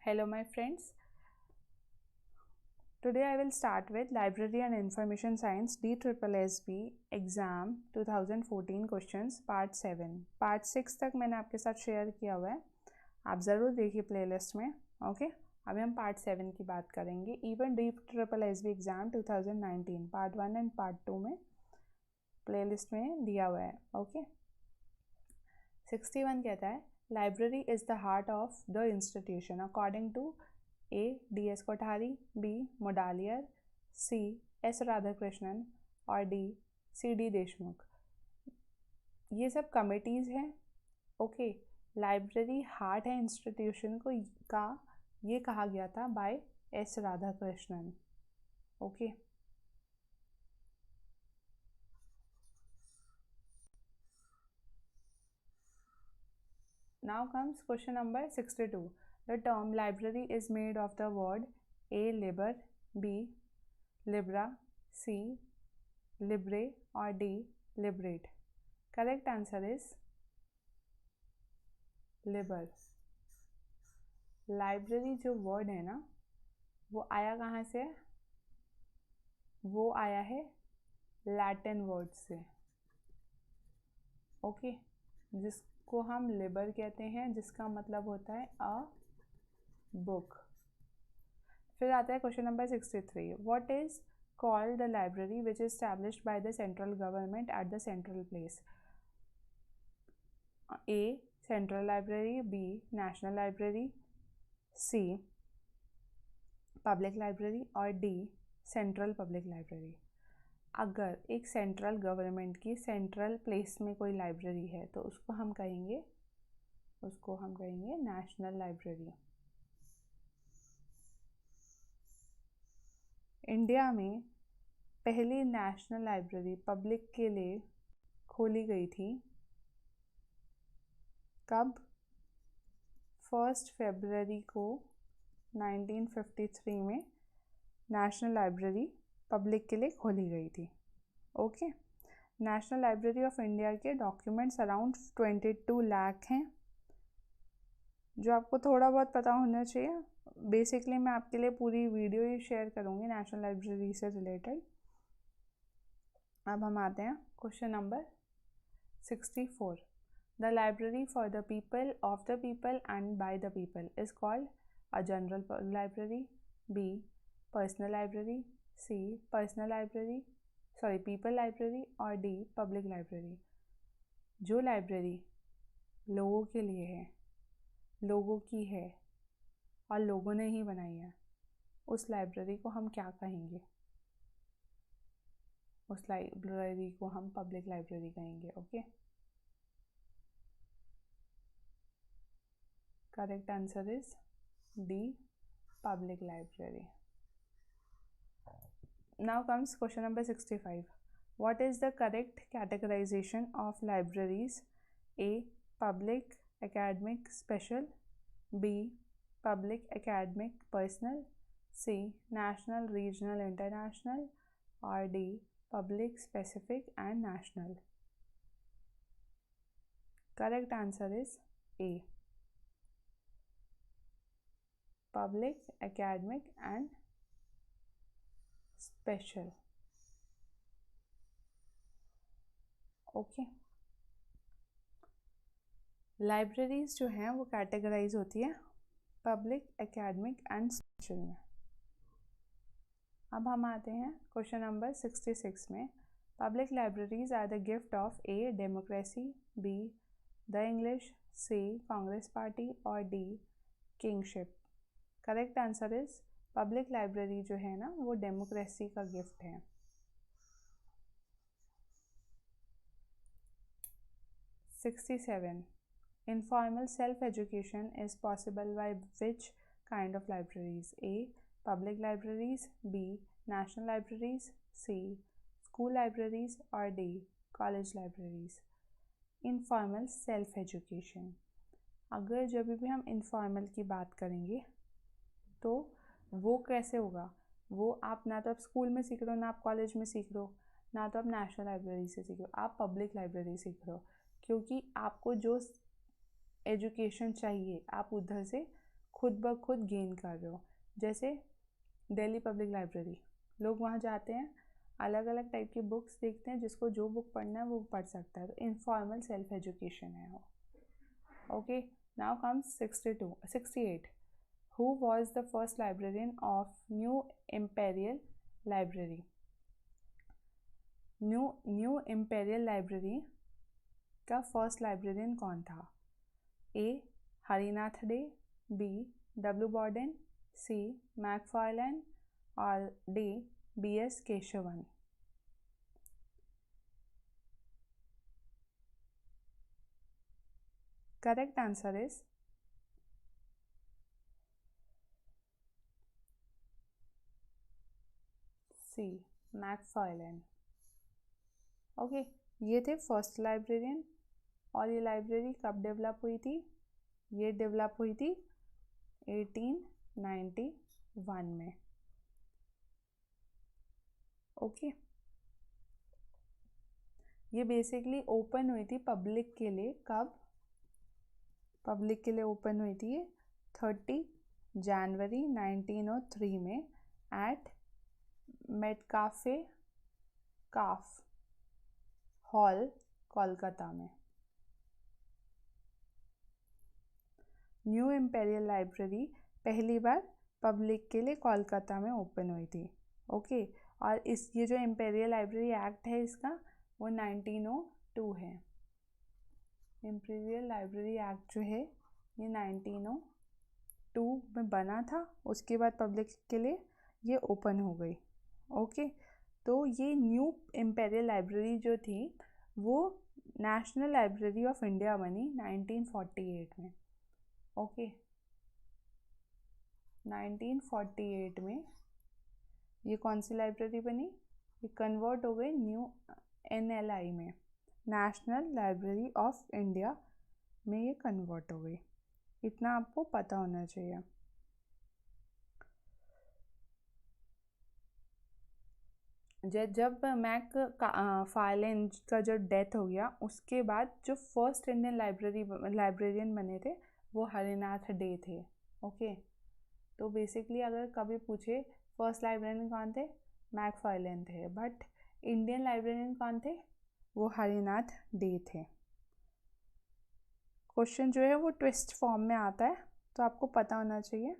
Hello my friends. Today I will start with Library and Information Science DSSB Exam 2014 Questions Part 7. Part 6 तक मैंने आपके साथ share किया हुआ है, आप ज़रूर देखिए प्लेलिस्ट में. ओके, अभी हम Part 7 की बात करेंगे. Even DSSB Exam 2019 Part 1 and Part 2 में प्लेलिस्ट में दिया हुआ है. ओके, 61 कहता है library is the heart of the institution according to A. D.S. Kothari, B. Mudaliar, C. S. Radhakrishnan और D. C.D. देशमुख. ये सब कमिटीज़ हैं. ओके, लाइब्रेरी हार्ट है इंस्टीट्यूशन को का, ये कहा गया था by S. Radhakrishnan. Okay, now comes question number 62. The term library is made of the word A. Liber, B. Libra, C. Libre or D. Liberate. Correct answer is Liber. Library जो word है ना, वो आया कहाँ से? वो आया है लैटिन वर्ड से. ओके, जिसको हम लिबर कहते हैं, जिसका मतलब होता है अ बुक. फिर आता है question number 63. What is called the library which is established by the central government at the central place? A. Central library, B. National library, C. Public library और डी. Central public library. अगर एक central government की central place में कोई library है तो उसको हम कहेंगे नेशनल लाइब्रेरी. इंडिया में पहली नेशनल लाइब्रेरी पब्लिक के लिए खोली गई थी कब? 1 फरवरी को 1953 में नेशनल लाइब्रेरी पब्लिक के लिए खोली गई थी. Okay, national library of India के डॉक्यूमेंट्स अराउंड 22 लाख हैं, जो आपको थोड़ा बहुत पता होना चाहिए. बेसिकली मैं आपके लिए पूरी वीडियो ही शेयर करूँगी नेशनल लाइब्रेरी से रिलेटेड. अब हम आते हैं question number 64. The library for the people, of the people and by the people is called A general library, B. Personal library, C. Personal library people library और D. Public library. जो library लोगों के लिए है, लोगों की है और लोगों ने ही बनाई है, उस लाइब्रेरी को हम क्या कहेंगे? उस लाइब्रेरी को हम पब्लिक लाइब्रेरी कहेंगे. Okay, correct answer is D. Public library. Now comes question number 65. What is the correct categorization of libraries? A. Public, academic, special, B. Public, academic, personal, C. National, regional, international or D. Public, specific and national. Correct answer is A. Public, academic and special. Okay, libraries जो हैं वो categorise होती है public, academic and special में. अब हम आते हैं क्वेश्चन नंबर 66 में. Public libraries are the gift of A. Democracy, B. The English, C. Congress party और D. Kingship. Correct answer is public library जो है ना वो डेमोक्रेसी का गिफ्ट है. Informal self-education is possible by which kind of libraries? A. Public libraries, B. National libraries, C. School libraries or D. College libraries. Informal self-education. अगर जब भी हम informal की बात करेंगे तो वो कैसे होगा? वो आप ना तो आप स्कूल में सीख रहे हो, ना आप कॉलेज में सीख रहे हो, ना तो आप नेशनल लाइब्रेरी से सीख रहे हो, आप पब्लिक लाइब्रेरी सीख रहे हो. क्योंकि आपको जो एजुकेशन चाहिए आप उधर से खुद ब खुद गेन कर रहे हो। जैसे दिल्ली पब्लिक लाइब्रेरी, लोग वहाँ जाते हैं, अलग अलग टाइप की बुक्स देखते हैं, जिसको जो बुक पढ़ना है वो पढ़ सकता है। तो इनफॉर्मल सेल्फ एजुकेशन है वो। Okay, now comes 68. Who was the first librarian of New Imperial Library? New imperial library का फर्स्ट लाइब्रेरियन कौन था? A Harinath De, B W Borden, C MacFarlane और डी बी.एस. Keshavan. Correct answer is C MacFarlane. Okay, ये थे first librarian. और ये library कब डेवलप हुई थी? ये डेवलप हुई थी 1891 में। ओके, ये बेसिकली ओपन हुई थी पब्लिक के लिए। कब पब्लिक के लिए ओपन हुई थी? 30 जनवरी 1903 में एट मेटकाफे काफ हॉल, कोलकाता में। न्यू इम्पेरियल लाइब्रेरी पहली बार पब्लिक के लिए कोलकाता में ओपन हुई थी। ओके, और ये जो इम्पेरियल लाइब्रेरी एक्ट है इसका, वो 1902 है। इम्पेरियल लाइब्रेरी एक्ट जो है ये 1902 में बना था। उसके बाद पब्लिक के लिए ये ओपन हो गई। ओके, तो ये न्यू इम्पेरियल लाइब्रेरी जो थी वो नेशनल लाइब्रेरी ऑफ इंडिया बनी 1948 में। ओके, 1948 में ये कौन सी लाइब्रेरी बनी? ये कन्वर्ट हो गई न्यू NLI में, नेशनल लाइब्रेरी ऑफ इंडिया में ये कन्वर्ट हो गई। इतना आपको पता होना चाहिए। जब मैक फार्लेन का जो डेथ हो गया, उसके बाद जो फर्स्ट इंडियन लाइब्रेरियन बने थे वो हरिनाथ डे थे। ओके, तो बेसिकली अगर कभी पूछे फर्स्ट लाइब्रेरियन कौन थे, मैक फार्लेन थे, बट इंडियन लाइब्रेरियन कौन थे, वो हरिनाथ डे थे। क्वेश्चन जो है वो ट्विस्ट फॉर्म में आता है, तो आपको पता होना चाहिए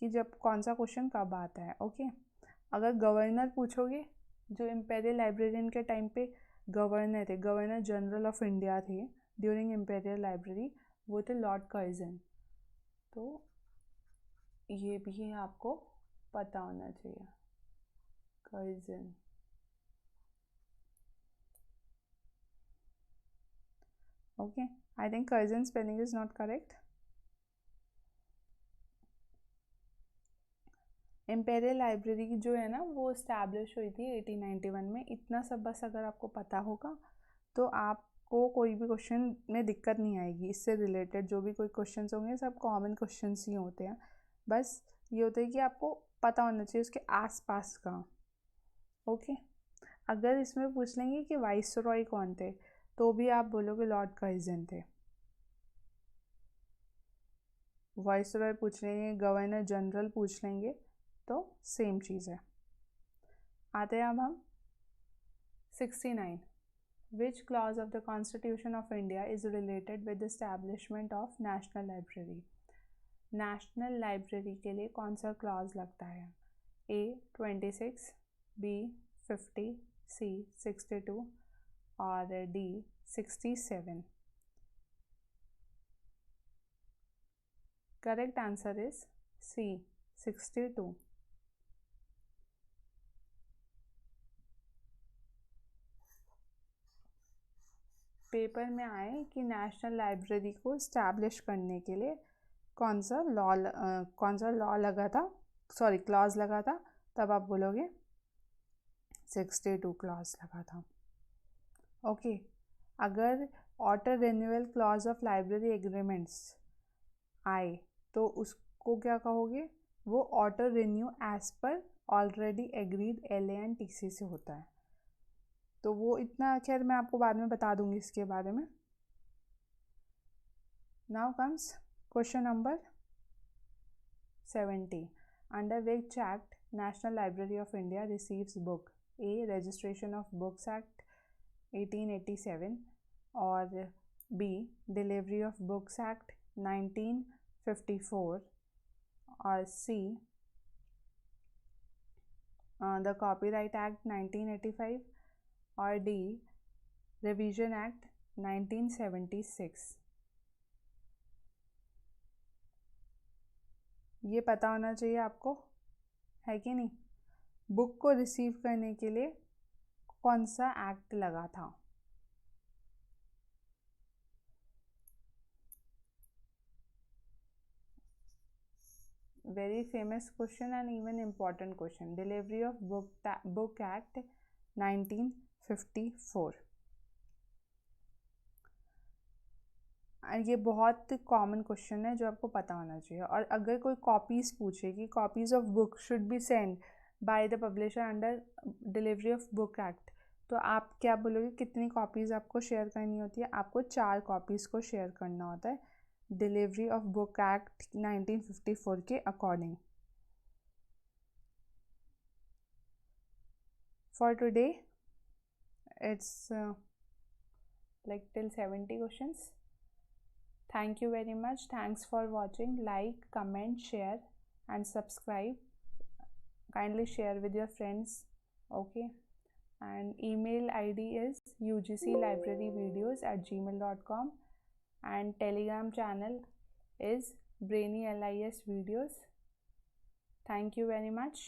कि जब कौन सा क्वेश्चन कब आता है। ओके, अगर गवर्नर पूछोगे, जो इम्पेरियल लाइब्रेरियन के टाइम पे गवर्नर थे, गवर्नर जनरल ऑफ इंडिया थे ड्यूरिंग इम्पेरियल लाइब्रेरी, वो थे लॉर्ड कर्जन। तो ये भी आपको पता होना चाहिए, Curzon. Okay, I think Curzon spelling is not correct. Imperial library जो है ना वो इस्टेब्लिश हुई थी 1891 में। इतना सब बस अगर आपको पता होगा तो आपको कोई भी क्वेश्चन में दिक्कत नहीं आएगी। इससे रिलेटेड जो भी कोई क्वेश्चन होंगे सब कॉमन क्वेश्चन ही होते हैं। बस ये होता है कि आपको पता होना चाहिए उसके आसपास का। ओके, अगर इसमें पूछ लेंगे कि वाइसरॉय कौन थे, तो भी आप बोलोगे लॉर्ड कर्जन थे। वाइसरॉय पूछ लेंगे, गवर्नर जनरल पूछ लेंगे, तो सेम चीज़ है। आते हैं अब हम 69. Which clause of the Constitution of India is related with the establishment of National Library? National library के लिए कौन सा क्लॉज लगता है? A 26, B 50, C 62 और D 67। Correct answer is C 62। Paper में आए कि नेशनल लाइब्रेरी को इस्टेब्लिश करने के लिए कौन सा लॉ लगा था, सॉरी क्लॉज लगा था, तब आप बोलोगे 62 क्लॉज लगा था। ओके, अगर auto renewal clause of library agreements आए तो उसको क्या कहोगे? वो ऑटो रिन्यू एज पर ऑलरेडी एग्रीड LAN-TC से होता है। तो वो इतना खैर मैं आपको बाद में बता दूंगी इसके बारे में। Now comes question number 70. Under which act National Library of India receives book? A. Registration of Books Act 1887, or B. Delivery of Books Act 1954, or C. The Copyright Act 1985, or D. Revision Act 1976. ये पता होना चाहिए आपको, है कि नहीं? Book को receive करने के लिए कौन सा एक्ट लगा था? Very famous question and even important question. Delivery of Book Act 1954. ये बहुत कॉमन क्वेश्चन है जो आपको पता होना चाहिए. और अगर कोई कॉपीज़ पूछे कि copies of book should be send by the publisher under delivery of book act, तो आप क्या बोलोगे? कितनी कॉपीज़ आपको शेयर करनी होती है? आपको 4 कॉपीज़ को शेयर करना होता है डिलीवरी ऑफ बुक एक्ट 1954 के according. For today it's like till 70 questions. Thank you very much. Thanks for watching. Like, comment, share and subscribe. Kindly share with your friends. Okay, and email ID is ugclibraryvideos@gmail.com, and Telegram channel is BrainyLIS videos. Thank you very much.